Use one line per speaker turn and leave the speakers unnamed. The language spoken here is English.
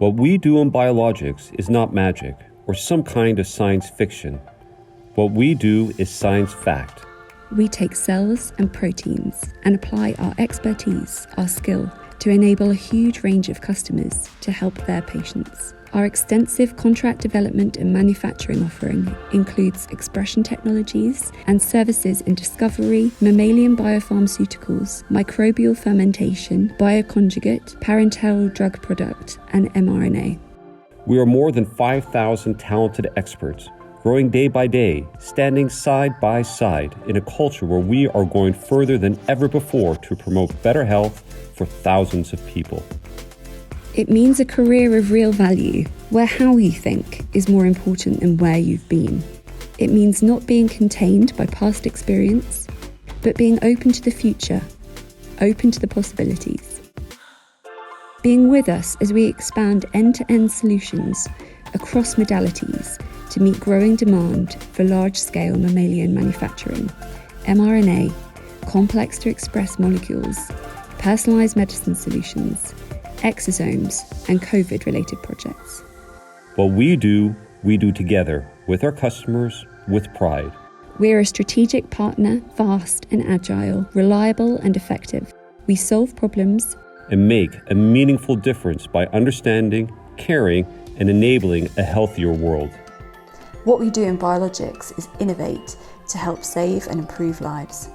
What we do in biologics is not magic or some kind of science fiction. What we do is science fact.
We take cells and proteins and apply our expertise, our skill, to enable a huge range of customers to help their patients. Our extensive contract development and manufacturing offering includes expression technologies and services in discovery, mammalian biopharmaceuticals, microbial fermentation, bioconjugate, parenteral drug product, and mRNA.
We are more than 5,000 talented experts, growing day by day, standing side by side in a culture where we are going further than ever before to promote better health for thousands of people.
It means a career of real value, where how you think is more important than where you've been. It means not being contained by past experience, but being open to the future, open to the possibilities. Being with us as we expand end-to-end solutions across modalities to meet growing demand for large-scale mammalian manufacturing, mRNA, complex to express molecules, personalized medicine solutions, exosomes, and COVID-related projects.
What we do together with our customers with pride.
We're a strategic partner, fast and agile, reliable and effective. We solve problems
and make a meaningful difference by understanding, caring, and enabling a healthier world.
What we do in Biologics is innovate to help save and improve lives.